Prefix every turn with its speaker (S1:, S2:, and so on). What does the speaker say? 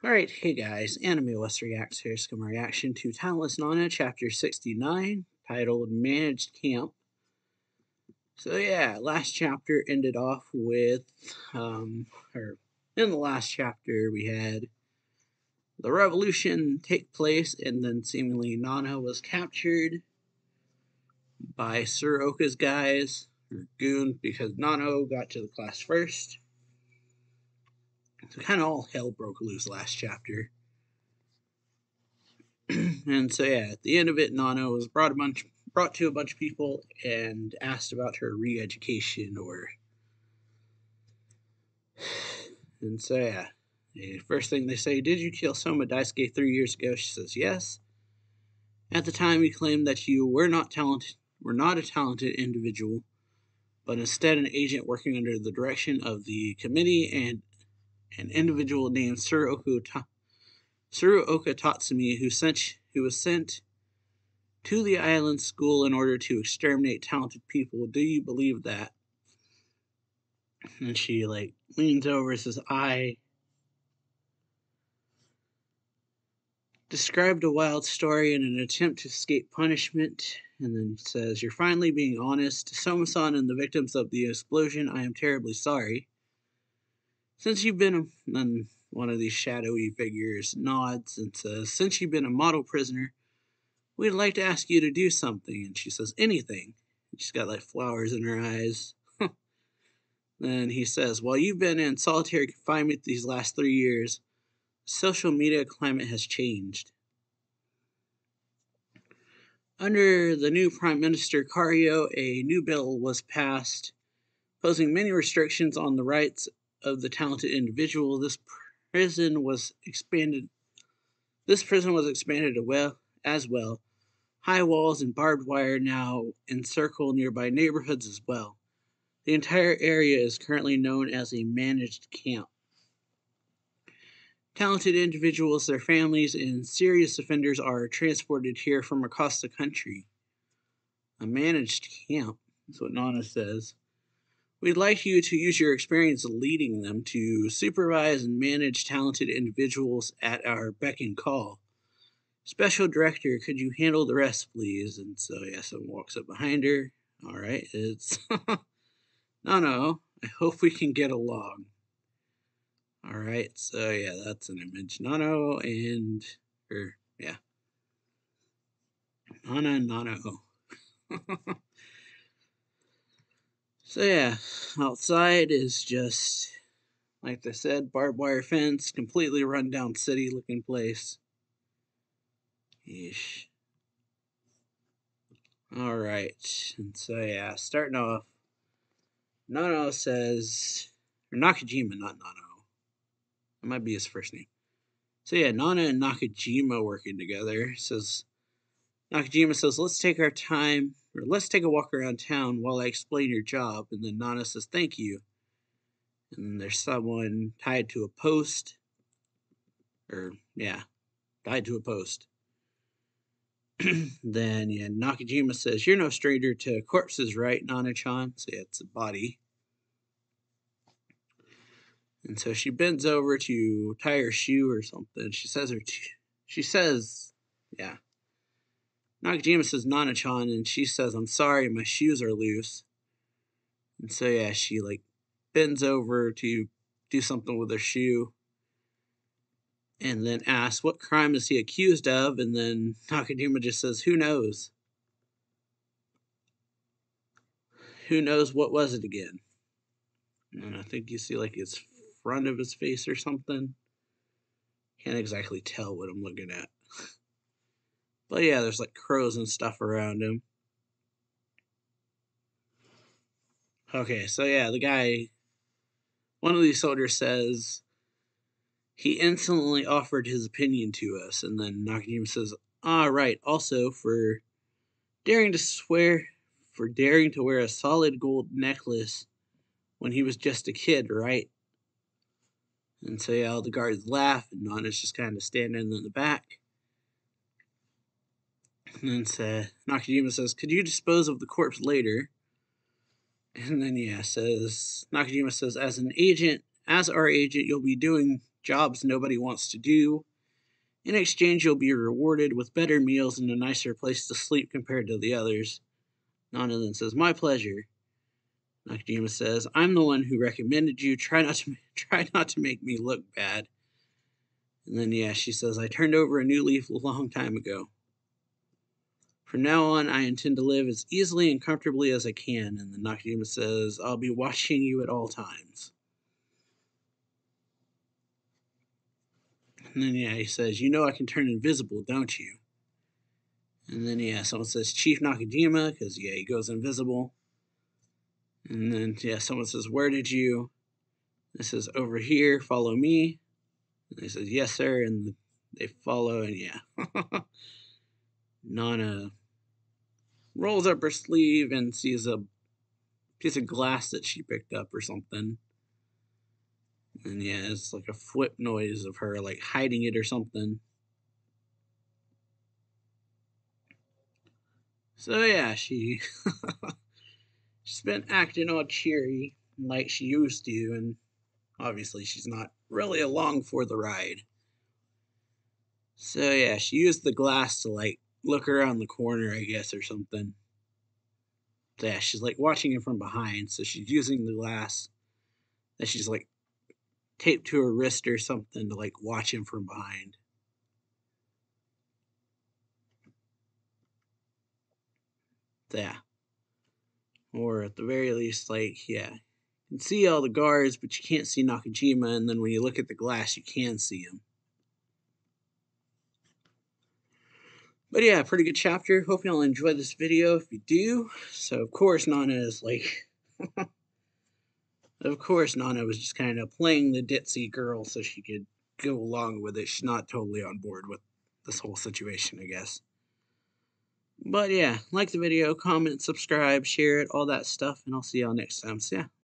S1: Alright, hey guys, AnimeWestReacts here, my reaction to Talentless Nana, Chapter 69, titled Managed Camp. So yeah, last chapter ended off with, or in the last chapter we had the revolution take place, and then seemingly Nana was captured by Sir Oka's guys, or goon, because Nano got to the class first. So kind of all hell broke loose last chapter. And so yeah, at the end of it, Nana was brought to a bunch of people and asked about her re-education, and so yeah, the first thing they say, did you kill Soma Daisuke 3 years ago? She says yes. At the time, you claimed that you were not a talented individual, but instead an agent working under the direction of the committee and an individual named Tsuruoka Tatsumi, who was sent to the island school in order to exterminate talented people. Do you believe that? And she leans over and says, I described a wild story in an attempt to escape punishment, and then says, you're finally being honest. Soma-san and the victims of the explosion, I am terribly sorry. Since you've been then one of these shadowy figures nods and says, since you've been a model prisoner, we'd like to ask you to do something. And she says, anything. And she's got flowers in her eyes. Then he says, while you've been in solitary confinement these last 3 years, social media climate has changed. Under the new Prime Minister Kario, a new bill was passed, posing many restrictions on the rights of the talented individual. This prison was expanded as well. High walls and barbed wire now encircle nearby neighborhoods as well. The entire area is currently known as a managed camp. Talented individuals, their families, and serious offenders are transported here from across the country. A managed camp, is what Nana says. We'd like you to use your experience leading them to supervise and manage talented individuals at our beck and call. Special Director, could you handle the rest, please? And so, yeah, someone walks up behind her. Alright, it's No, I hope we can get along. Alright, so yeah, that's an image. Nano and Nana and Nano. So yeah, outside is just, like they said, barbed wire fence, completely run down city looking place. Yeesh. Alright, and so yeah, starting off, Nano says, or Nakajima, not Nano. That might be his first name. So yeah, Nana and Nakajima working together. Nakajima says, let's take a walk around town while I explain your job. And then Nana says, thank you. And then there's someone tied to a post. Tied to a post. Then, yeah, Nakajima says, you're no stranger to corpses, right, Nana-chan? So yeah, it's a body. And so she bends over to tie her shoe or something. She says, Nakajima says, Nana-chan, and she says, I'm sorry, my shoes are loose. And so, yeah, she, bends over to do something with her shoe. And then asks, what crime is he accused of? And then Nakajima just says, who knows? Who knows what was it again? And I think you see, his front of his face or something. Can't exactly tell what I'm looking at. But yeah, there's crows and stuff around him. Okay, so yeah, the guy, one of these soldiers says, he instantly offered his opinion to us. And then Nakajima says, right, also for daring to wear a solid gold necklace when he was just a kid, right? And so yeah, all the guards laugh, and Nana's just kind of standing in the back. And then Nakajima says, could you dispose of the corpse later? And then Nakajima says, as our agent, you'll be doing jobs nobody wants to do. In exchange, you'll be rewarded with better meals and a nicer place to sleep compared to the others. Nana then says, "My pleasure." Nakajima says, "I'm the one who recommended you. Try not to make me look bad." And then, yeah, she says, "I turned over a new leaf a long time ago. From now on, I intend to live as easily and comfortably as I can." And then Nakajima says, "I'll be watching you at all times." And then, yeah, he says, "You know I can turn invisible, don't you?" And then, yeah, someone says, "Chief Nakajima," because, yeah, he goes invisible. And then, yeah, someone says, "Where did you?" It says, "Over here, follow me." And he says, "Yes, sir." And they follow, and yeah. Nana rolls up her sleeve and sees a piece of glass that she picked up or something. And yeah, it's like a flip noise of her like hiding it or something. So yeah, she's been acting all cheery like she used to, and obviously she's not really along for the ride. So yeah, she used the glass to like look around the corner, I guess, or something. So yeah, she's like watching it from behind, so she's using the glass that she's like taped to her wrist or something to like watch him from behind. So, yeah. Or at the very least, like, yeah. You can see all the guards, but you can't see Nakajima, and then when you look at the glass, you can see him. But yeah, pretty good chapter. Hope y'all enjoy this video if you do. So, of course, Nana is like... of course, Nana was just kind of playing the ditzy girl so she could go along with it. She's not totally on board with this whole situation, I guess. But yeah, like the video, comment, subscribe, share it, all that stuff, and I'll see y'all next time. So yeah.